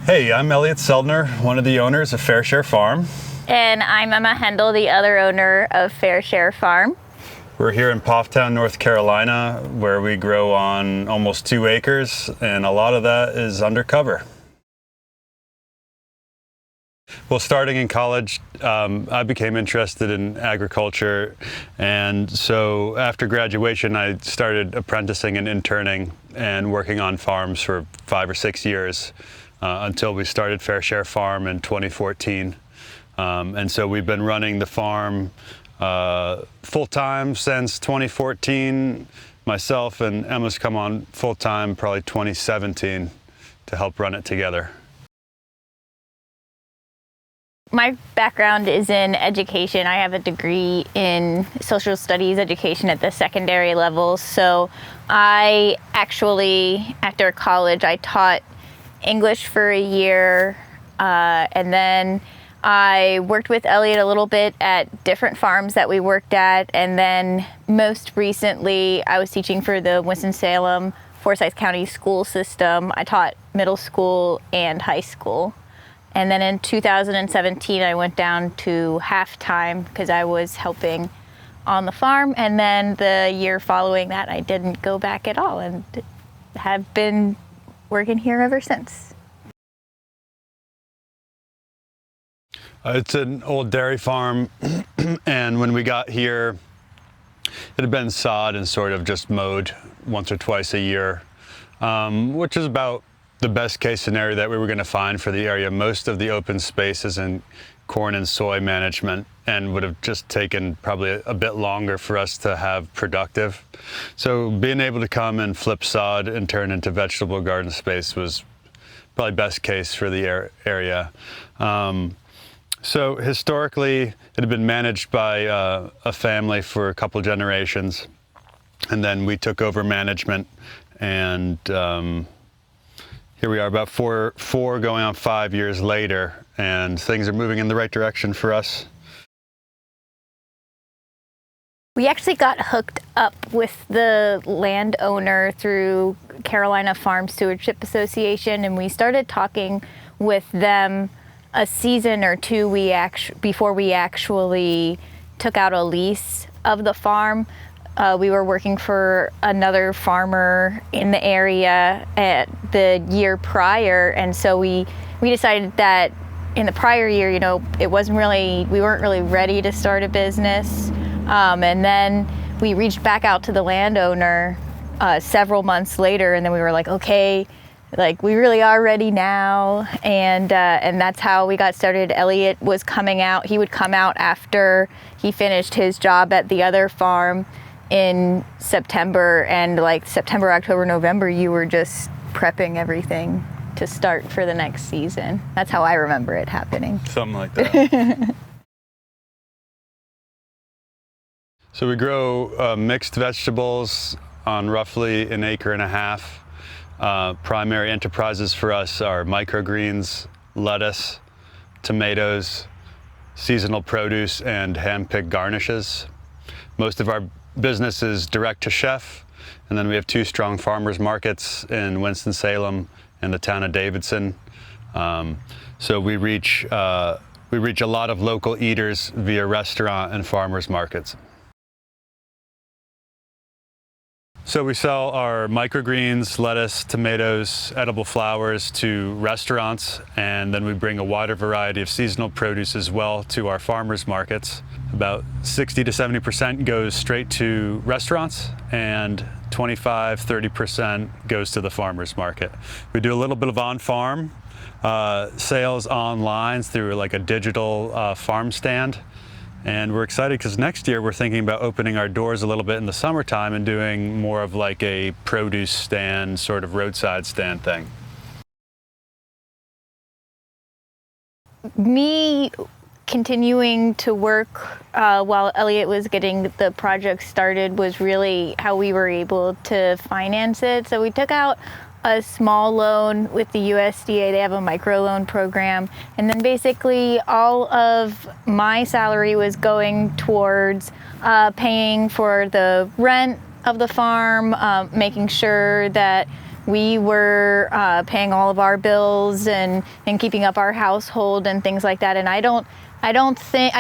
Hey, I'm Elliot Seldner, one of the owners of Fair Share Farm. And I'm Emma Hendel, the other owner of Fair Share Farm. We're here in Paughtown, North Carolina, where we grow on almost 2 acres, and a lot of that is undercover. Well, starting in college, I became interested in agriculture, and so after graduation, I started apprenticing and interning and working on farms for 5 or 6 years until we started Fair Share Farm in 2014. And so we've been running the farm full-time since 2014. Myself and Emma's come on full-time probably 2017 to help run it together. My background is in education. I have a degree in social studies education at the secondary level. So I actually, after college, I taught English for a year, and then I worked with Elliot a little bit at different farms that we worked at, and then most recently I was teaching for the Winston-Salem, Forsyth County school system. I taught middle school and high school. And then in 2017 I went down to half-time because I was helping on the farm, and then the year following that I didn't go back at all and have been working here ever since. It's an old dairy farm, and when we got here, it had been sod and sort of just mowed once or twice a year, which is about the best case scenario that we were going to find for the area. Most of the open spaces in corn and soy management, and would have just taken probably a bit longer for us to have productive. So being able to come and flip sod and turn into vegetable garden space was probably best case for the area. So historically, it had been managed by a family for a couple generations, and then we took over management, and here we are about four going on 5 years later, and things are moving in the right direction for us. We actually got hooked up with the landowner through Carolina Farm Stewardship Association, and we started talking with them a season or two before we actually took out a lease of the farm. We were working for another farmer in the area at the year prior, and so we decided that in the prior year, we weren't really ready to start a business. And then we reached back out to the landowner several months later, and then we were like, okay, we really are ready now, and that's how we got started. Elliot was coming out. He would come out after he finished his job at the other farm in September, and September, October, November, you were just prepping everything to start for the next season. That's how I remember it happening. Something like that. So we grow mixed vegetables on roughly 1.5 acres. Primary enterprises for us are microgreens, lettuce, tomatoes, seasonal produce, and hand-picked garnishes. Most of our business is direct to chef, and then we have 2 strong farmers markets in Winston-Salem and the town of Davidson. So we reach a lot of local eaters via restaurant and farmers markets. So we sell our microgreens, lettuce, tomatoes, edible flowers to restaurants, and then we bring a wider variety of seasonal produce as well to our farmers markets. About 60 to 70% goes straight to restaurants, and 25–30% goes to the farmers market. We do a little bit of on-farm sales online through a digital farm stand. And we're excited because next year we're thinking about opening our doors a little bit in the summertime and doing more of a produce stand, sort of roadside stand thing. Me continuing to work while Elliot was getting the project started was really how we were able to finance it. So we took out a small loan with the USDA. They have a microloan program, and then basically all of my salary was going towards paying for the rent of the farm, making sure that we were paying all of our bills and keeping up our household and things like that. And I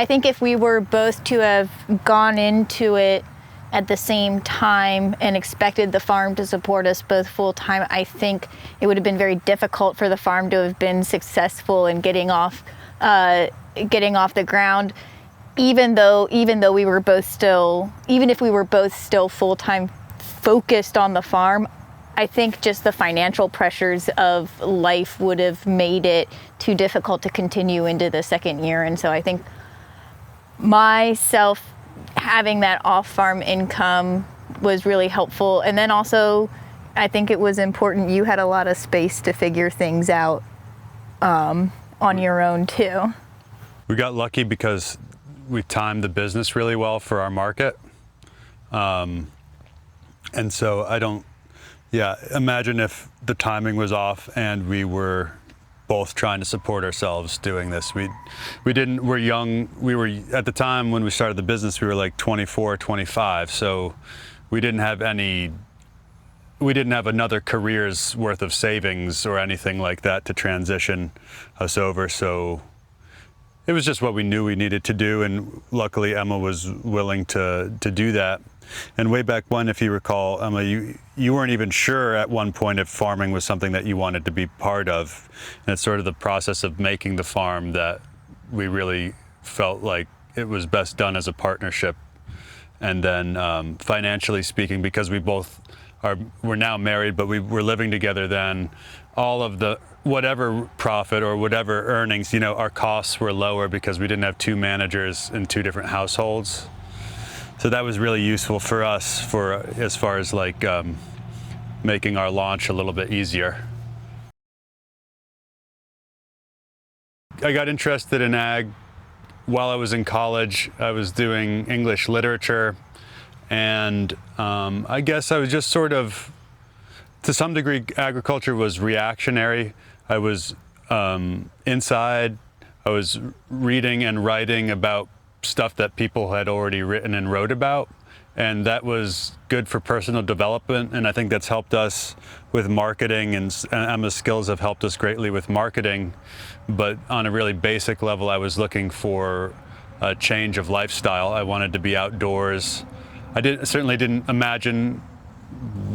think if we were both to have gone into it at the same time and expected the farm to support us both full time, I think it would have been very difficult for the farm to have been successful in getting off the ground. Even if we were both still full time focused on the farm, I think just the financial pressures of life would have made it too difficult to continue into the second year. And so I think myself having that off-farm income was really helpful. And then also, I think it was important you had a lot of space to figure things out on your own too. We got lucky because we timed the business really well for our market. And so imagine if the timing was off and we were both trying to support ourselves doing this. We're young. We were, at the time when we started the business, we were like 24, 25. So we didn't have another career's worth of savings or anything like that to transition us over. So it was just what we knew we needed to do. And luckily Emma was willing to do that. And way back when, if you recall, Emma, you weren't even sure at one point if farming was something that you wanted to be part of. And it's sort of the process of making the farm that we really felt like it was best done as a partnership. And then financially speaking, because we're now married, but we were living together then, all of the whatever profit or whatever earnings, our costs were lower because we didn't have two managers in two different households. So that was really useful for us as far as making our launch a little bit easier. I got interested in ag while I was in college. I was doing English literature, and I guess I was just sort of, to some degree, agriculture was reactionary. I was inside, I was reading and writing about stuff that people had already written and wrote about, and that was good for personal development, and I think that's helped us with marketing, and Emma's skills have helped us greatly with marketing. But on a really basic level, I was looking for a change of lifestyle. I wanted to be outdoors. Certainly didn't imagine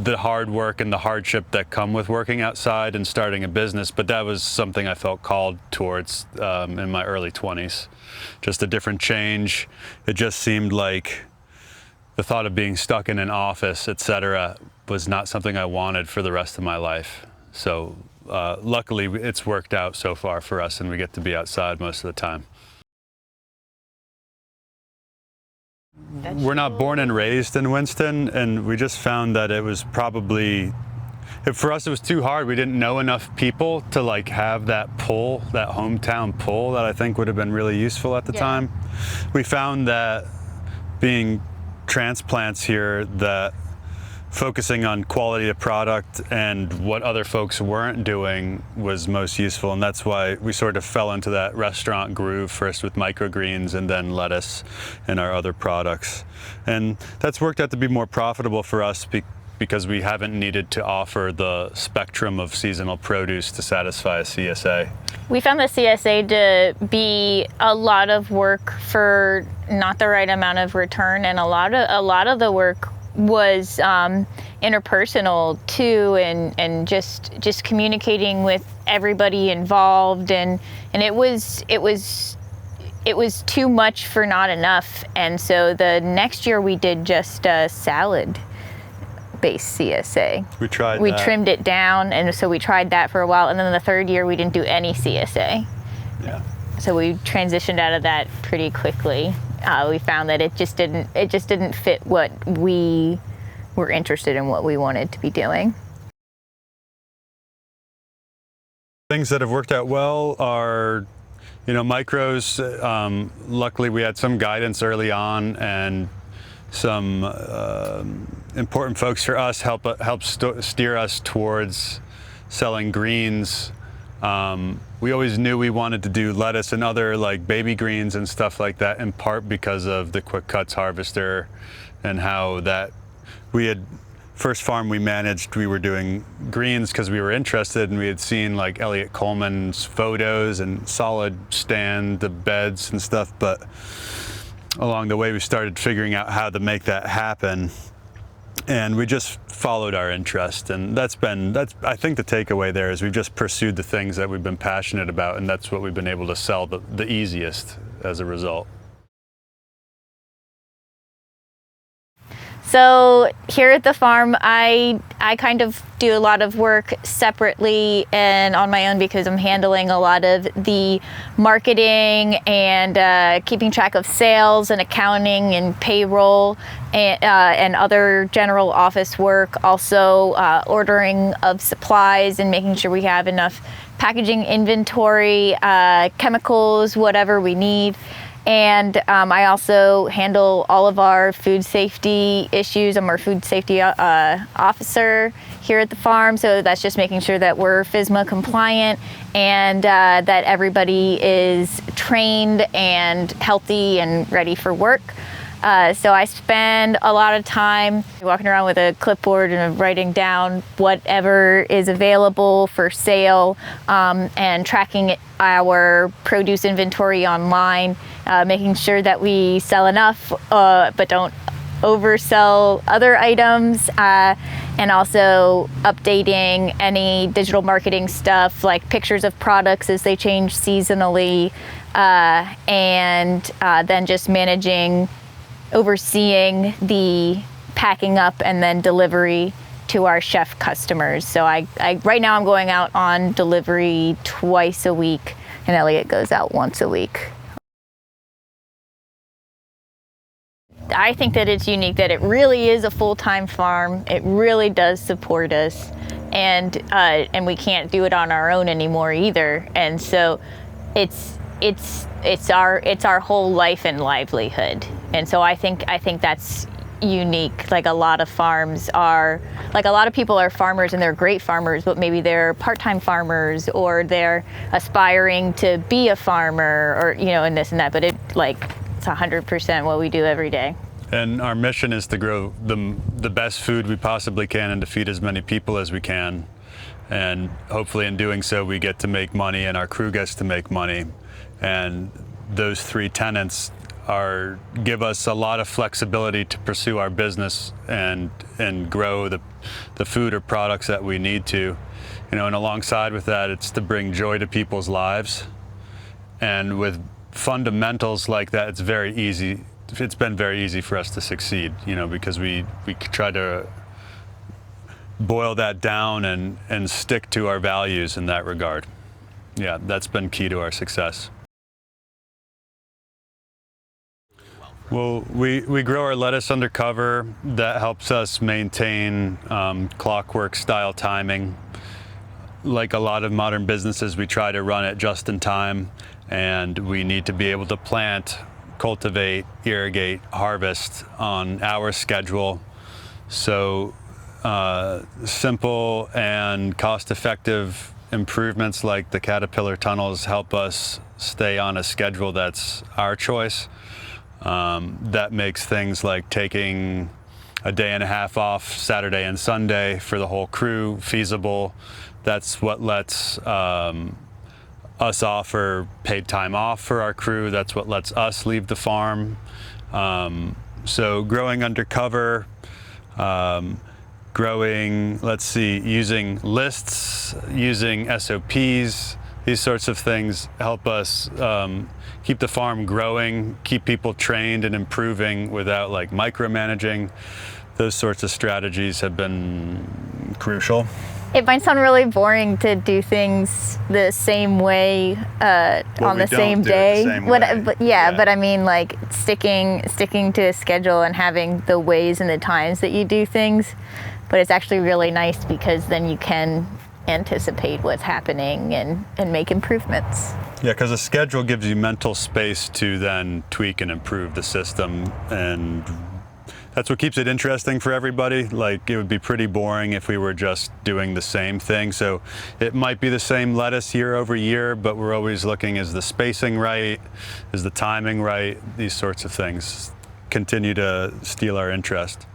the hard work and the hardship that come with working outside and starting a business, but that was something I felt called towards in my early 20s. Just a different change. It just seemed like the thought of being stuck in an office, etc., was not something I wanted for the rest of my life. So luckily it's worked out so far for us, and we get to be outside most of the time. We're not born and raised in Winston, and we just found that it was probably, for us it was too hard. We didn't know enough people to have that pull, that hometown pull that I think would have been really useful at the time. We found that being transplants here, that focusing on quality of product and what other folks weren't doing was most useful, and that's why we sort of fell into that restaurant groove, first with microgreens and then lettuce and our other products. And that's worked out to be more profitable for us because we haven't needed to offer the spectrum of seasonal produce to satisfy a CSA. We found the CSA to be a lot of work for not the right amount of return, and a lot of the work was interpersonal too, and just communicating with everybody involved, and it was too much for not enough. And so the next year we did just a salad based CSA. We trimmed it down, and so we tried that for a while, and then the third year we didn't do any CSA. Yeah. So we transitioned out of that pretty quickly. We found that it just didn't fit what we were interested in, what we wanted to be doing. Things that have worked out well are, micros. Luckily, we had some guidance early on, and some important folks for us helped steer us towards selling greens. We always knew we wanted to do lettuce and other baby greens and stuff like that, in part because of the Quick Cuts harvester and how that we had first farm we managed, we were doing greens because we were interested, and we had seen like Elliot Coleman's photos and solid stand, the beds and stuff, but along the way we started figuring out how to make that happen, and we just followed our interest. And that's I think the takeaway there is we've just pursued the things that we've been passionate about, and that's what we've been able to sell the easiest as a result. So here at the farm, I kind of do a lot of work separately and on my own because I'm handling a lot of the marketing and keeping track of sales and accounting and payroll and other general office work. Also ordering of supplies and making sure we have enough packaging inventory, chemicals, whatever we need. And I also handle all of our food safety issues. I'm our food safety officer here at the farm, so that's just making sure that we're FSMA compliant and that everybody is trained and healthy and ready for work. So I spend a lot of time walking around with a clipboard and writing down whatever is available for sale and tracking our produce inventory online, making sure that we sell enough but don't oversell other items, and also updating any digital marketing stuff like pictures of products as they change seasonally, and then just overseeing the packing up and then delivery to our chef customers. So I right now I'm going out on delivery twice a week, and Elliot goes out once a week. I think that it's unique that it really is a full-time farm. It really does support us, and we can't do it on our own anymore either. And so it's our whole life and livelihood. And so I think that's unique. Like a lot of farms are, like a lot of people are farmers and they're great farmers, but maybe they're part-time farmers or they're aspiring to be a farmer or, and this and that, but it's 100% what we do every day. And our mission is to grow the best food we possibly can and to feed as many people as we can. And hopefully in doing so, we get to make money and our crew gets to make money. And those three tenets give us a lot of flexibility to pursue our business and grow the food or products that we need to. And alongside with that, it's to bring joy to people's lives. And with fundamentals like that, it's very easy. It's been very easy for us to succeed, because we try to boil that down and stick to our values in that regard. Yeah, that's been key to our success. Well, we grow our lettuce under cover. That helps us maintain clockwork style timing. Like a lot of modern businesses, we try to run it just in time, and we need to be able to plant, cultivate, irrigate, harvest on our schedule. So simple and cost-effective improvements like the Caterpillar tunnels help us stay on a schedule that's our choice. That makes things like taking a day and a half off Saturday and Sunday for the whole crew feasible. That's what lets us offer paid time off for our crew. That's what lets us leave the farm. So growing undercover, using lists, using SOPs, these sorts of things help us keep the farm growing, keep people trained and improving without micromanaging. Those sorts of strategies have been crucial. It might sound really boring to do things the same way on the same day. But I mean, sticking to a schedule and having the ways and the times that you do things. But it's actually really nice because then you can anticipate what's happening and make improvements. Yeah, because a schedule gives you mental space to then tweak and improve the system, and that's what keeps it interesting for everybody. It would be pretty boring if we were just doing the same thing. So it might be the same lettuce year over year, but we're always looking, is the spacing right? Is the timing right? These sorts of things continue to steal our interest.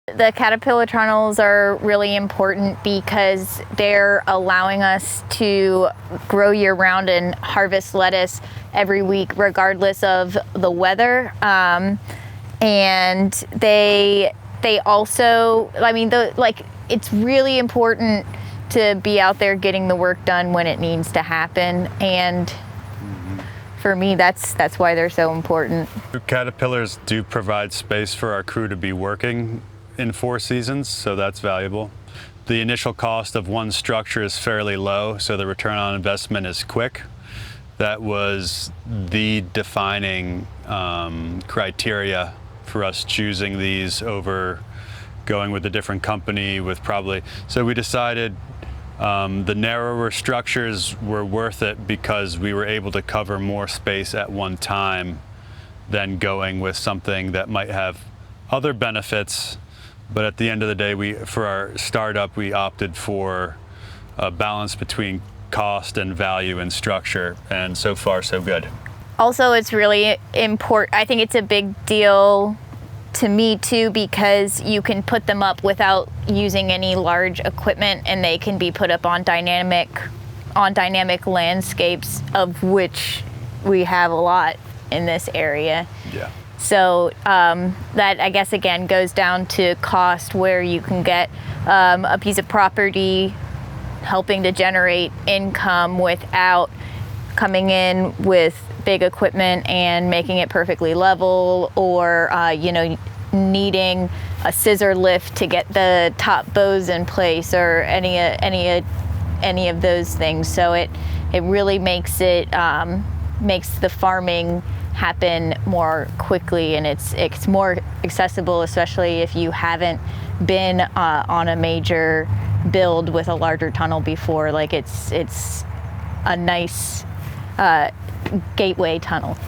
The caterpillar tunnels are really important because they're allowing us to grow year-round and harvest lettuce every week regardless of the weather. And they also, I mean, it's really important to be out there getting the work done when it needs to happen. And for me, that's why they're so important. Caterpillars do provide space for our crew to be working in 4 seasons, so that's valuable. The initial cost of one structure is fairly low, so the return on investment is quick. That was the defining criteria for us choosing these over going with a different company with probably, so we decided the narrower structures were worth it because we were able to cover more space at one time than going with something that might have other benefits. But at the end of the day, for our startup, we opted for a balance between cost and value and structure, and so far so good. Also, it's really important. I think it's a big deal to me too, because you can put them up without using any large equipment, and they can be put up on dynamic landscapes, of which we have a lot in this area. Yeah. So that, I guess, again goes down to cost, where you can get a piece of property helping to generate income without coming in with big equipment and making it perfectly level, or needing a scissor lift to get the top bows in place, or any of those things. So it really makes the farming happen more quickly, and it's more accessible, especially if you haven't been on a major build with a larger tunnel before. Like it's a nice gateway tunnel.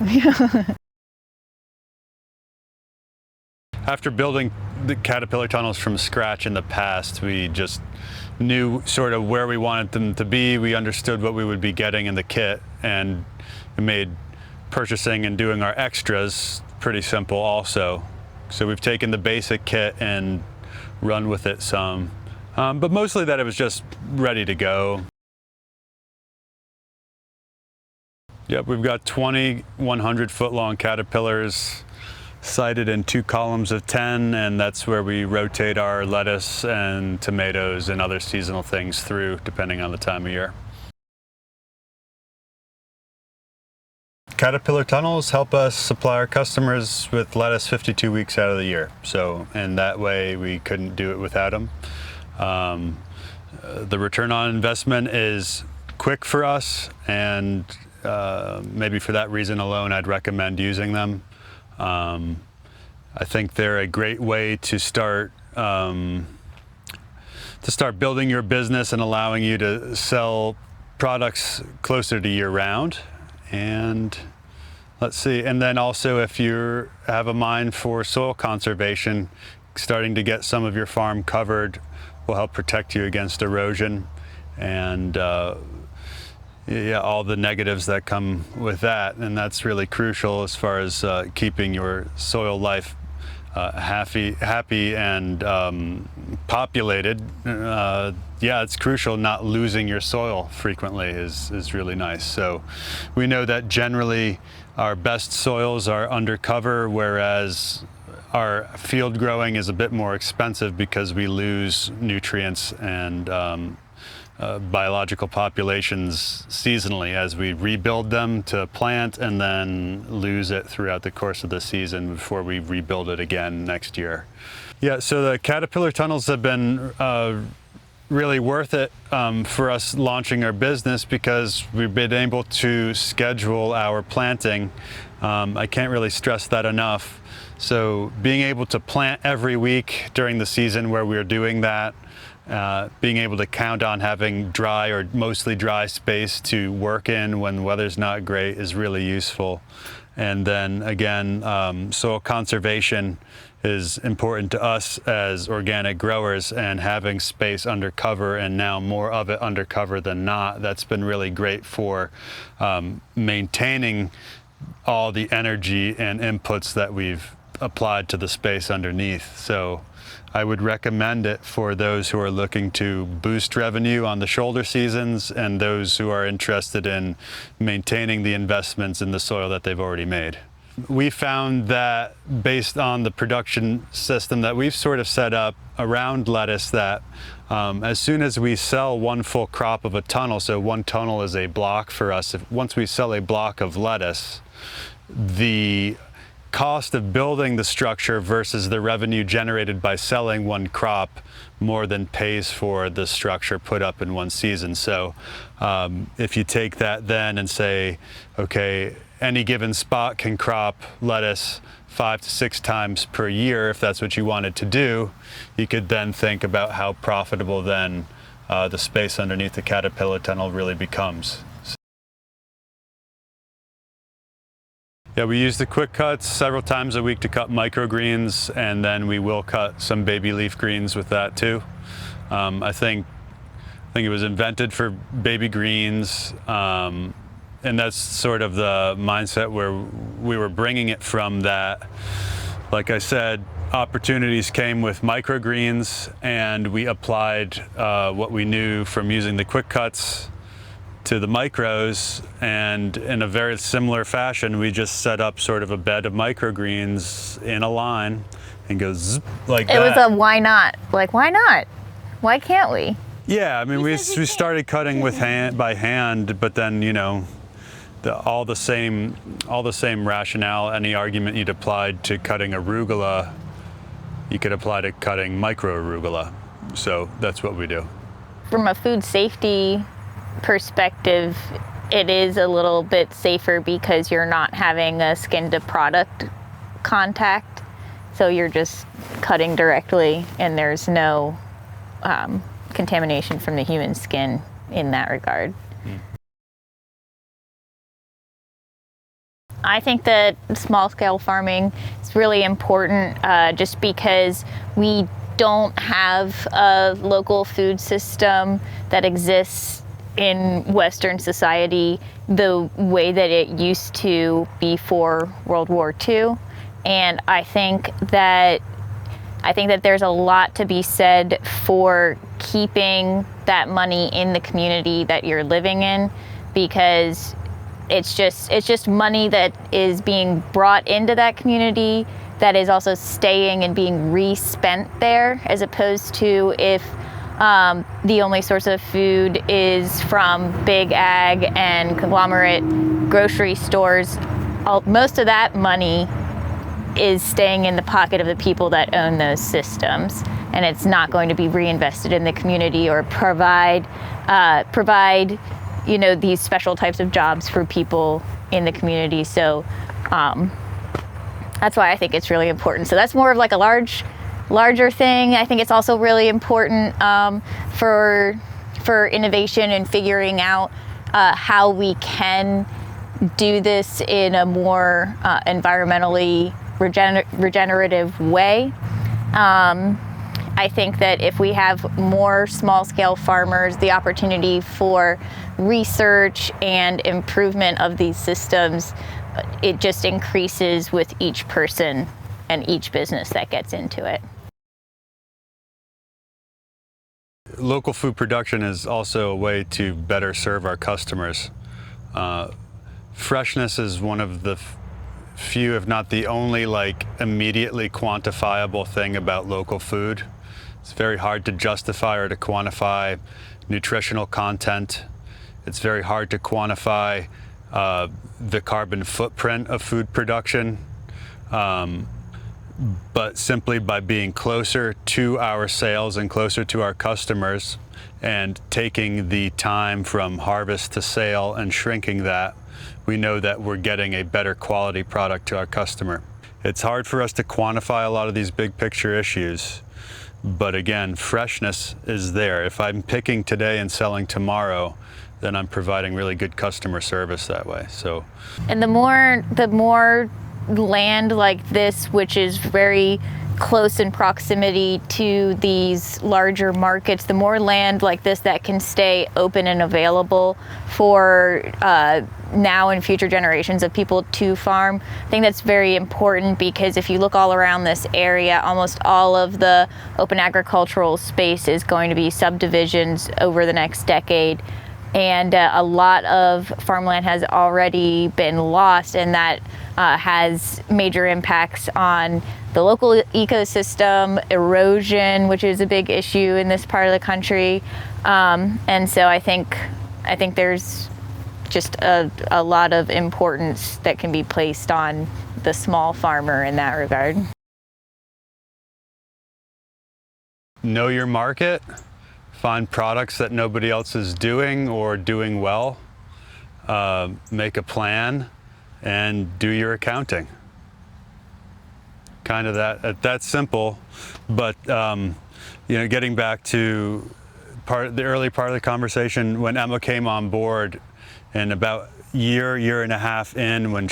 After building the caterpillar tunnels from scratch in the past, we just knew sort of where we wanted them to be. We understood what we would be getting in the kit, and it made purchasing and doing our extras pretty simple also. So we've taken the basic kit and run with it some, but mostly that it was just ready to go. Yep, we've got 20 100-foot long caterpillars sited in 2 columns of 10, and that's where we rotate our lettuce and tomatoes and other seasonal things through, depending on the time of year. Caterpillar tunnels help us supply our customers with lettuce 52 weeks out of the year. So, and that way we couldn't do it without them. The return on investment is quick for us, and maybe for that reason alone, I'd recommend using them. I think they're a great way to start building your business and allowing you to sell products closer to year-round. And let's see, and then also if you have a mind for soil conservation, starting to get some of your farm covered will help protect you against erosion and yeah, all the negatives that come with that. And that's really crucial as far as keeping your soil life happy and populated. Yeah, it's crucial. Not losing your soil frequently is really nice. So we know that generally our best soils are undercover, whereas our field growing is a bit more expensive because we lose nutrients and biological populations seasonally as we rebuild them to plant, and then lose it throughout the course of the season before we rebuild it again next year. Yeah, so the caterpillar tunnels have been really worth it for us launching our business, because we've been able to schedule our planting. I can't really stress that enough. So being able to plant every week during the season where we're doing that, being able to count on having dry or mostly dry space to work in when the weather's not great is really useful. And then again, soil conservation is important to us as organic growers, and having space under cover, and now more of it under cover than not, that's been really great for maintaining all the energy and inputs that we've applied to the space underneath. So I would recommend it for those who are looking to boost revenue on the shoulder seasons and those who are interested in maintaining the investments in the soil that they've already made. We found that based on the production system that we've sort of set up around lettuce, that as soon as we sell one full crop of a tunnel, so one tunnel is a block for us, once we sell a block of lettuce, the cost of building the structure versus the revenue generated by selling one crop more than pays for the structure put up in one season. So if you take that then and say, okay, any given spot can crop lettuce 5 to 6 times per year, if that's what you wanted to do, you could then think about how profitable then the space underneath the caterpillar tunnel really becomes. Yeah, we use the quick cuts several times a week to cut microgreens, and then we will cut some baby leaf greens with that too. I think it was invented for baby greens, and that's sort of the mindset where we were bringing it from. That, like I said, opportunities came with microgreens, and we applied what we knew from using the quick cuts to the micros, and in a very similar fashion, we just set up sort of a bed of microgreens in a line and go zip like that. It was a why not? Like, why not? Why can't we? Yeah, I mean, we started cutting by hand, but then, you know, all the same rationale, any argument you'd applied to cutting arugula, you could apply to cutting micro arugula. So that's what we do. From a food safety perspective, it is a little bit safer because you're not having a skin to product contact. So you're just cutting directly, and there's no contamination from the human skin in that regard. I think that small scale farming is really important just because we don't have a local food system that exists in Western society the way that it used to before World War II. And I think that there's a lot to be said for keeping that money in the community that you're living in, because it's just money that is being brought into that community that is also staying and being re-spent there, as opposed to if the only source of food is from big ag and conglomerate grocery stores. Most of that money is staying in the pocket of the people that own those systems, and it's not going to be reinvested in the community or provide these special types of jobs for people in the community. So that's why I think it's really important. So that's more of like a larger thing. I think it's also really important for innovation and figuring out how we can do this in a more environmentally regenerative way. I think that if we have more small-scale farmers, the opportunity for research and improvement of these systems, it just increases with each person and each business that gets into it. Local food production is also a way to better serve our customers. Freshness is one of the few, if not the only, immediately quantifiable thing about local food. It's very hard to justify or to quantify nutritional content. It's very hard to quantify the carbon footprint of food production. But simply by being closer to our sales and closer to our customers and taking the time from harvest to sale and shrinking that, we know that we're getting a better quality product to our customer. It's hard for us to quantify a lot of these big picture issues, but again, freshness is there. If I'm picking today and selling tomorrow, then I'm providing really good customer service that way. So, and the more land like this, which is very close in proximity to these larger markets, the more land like this that can stay open and available for now and future generations of people to farm. I think that's very important, because if you look all around this area, almost all of the open agricultural space is going to be subdivisions over the next decade. And a lot of farmland has already been lost, and that has major impacts on the local ecosystem, erosion, which is a big issue in this part of the country. And so I think there's just a lot of importance that can be placed on the small farmer in that regard. Know your market. Find products that nobody else is doing or doing well. Make a plan and do your accounting. Kind of that's simple, but getting back to the early part of the conversation, when Emma came on board, and about year and a half in, when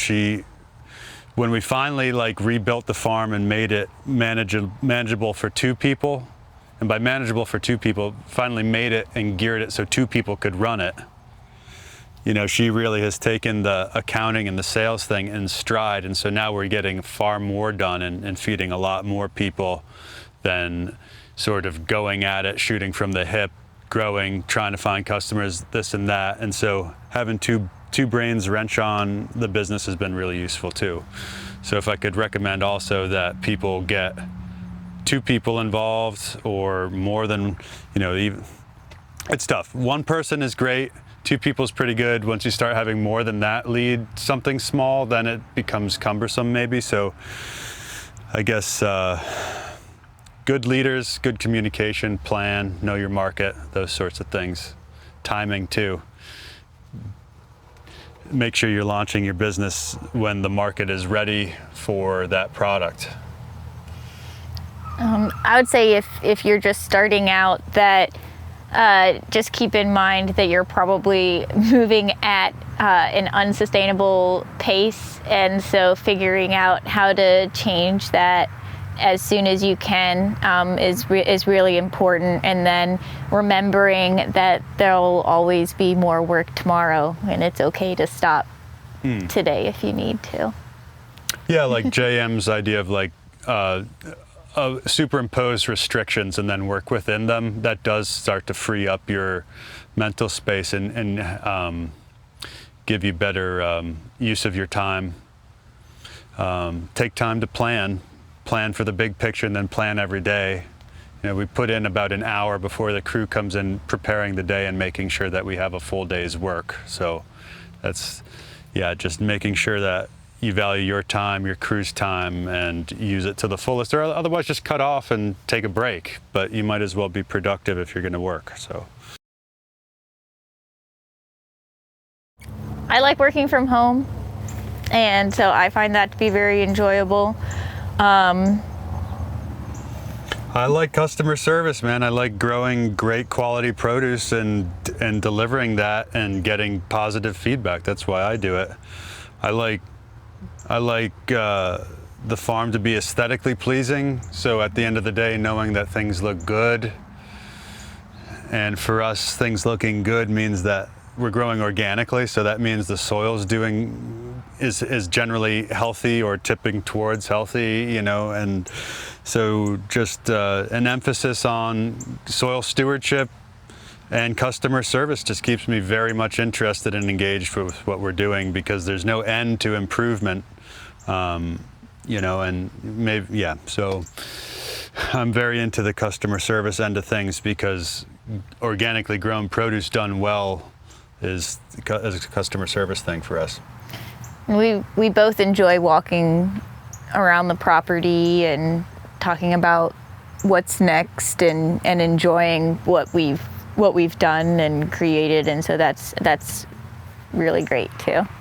we finally rebuilt the farm and made it manageable for 2 people. And by manageable for 2 people, finally made it and geared it so 2 people could run it. She really has taken the accounting and the sales thing in stride. And so now we're getting far more done and feeding a lot more people than sort of going at it, shooting from the hip, growing, trying to find customers, this and that. And so having two brains wrench on the business has been really useful too. So if I could recommend also that people get 2 people involved, or more than, even, it's tough. 1 person is great, 2 people is pretty good. Once you start having more than that lead something small, then it becomes cumbersome maybe. So I guess good leaders, good communication, plan, know your market, those sorts of things. Timing too. Make sure you're launching your business when the market is ready for that product. I would say if you're just starting out, that just keep in mind that you're probably moving at an unsustainable pace, and so figuring out how to change that as soon as you can is really important. And then remembering that there'll always be more work tomorrow, and it's okay to stop today if you need to. Yeah, like JM's idea of superimpose restrictions and then work within them. That does start to free up your mental space and give you better use of your time. Take time to plan for the big picture, and then plan every day. We put in about an hour before the crew comes in, preparing the day and making sure that we have a full day's work. So that's, just making sure that you value your time, your crew's time, and use it to the fullest, or otherwise just cut off and take a break. But you might as well be productive if you're going to work. So I like working from home, and so I find that to be very enjoyable. I like customer service, man. I like growing great quality produce and delivering that and getting positive feedback. That's why I do it. I like the farm to be aesthetically pleasing. So at the end of the day, knowing that things look good. And for us, things looking good means that we're growing organically. So that means the soil's is generally healthy or tipping towards healthy, and so just an emphasis on soil stewardship and customer service just keeps me very much interested and engaged with what we're doing, because there's no end to improvement, and maybe, so I'm very into the customer service end of things, because organically grown produce done well is a customer service thing for us. We both enjoy walking around the property and talking about what's next, and enjoying what we've done and created, and so that's really great too.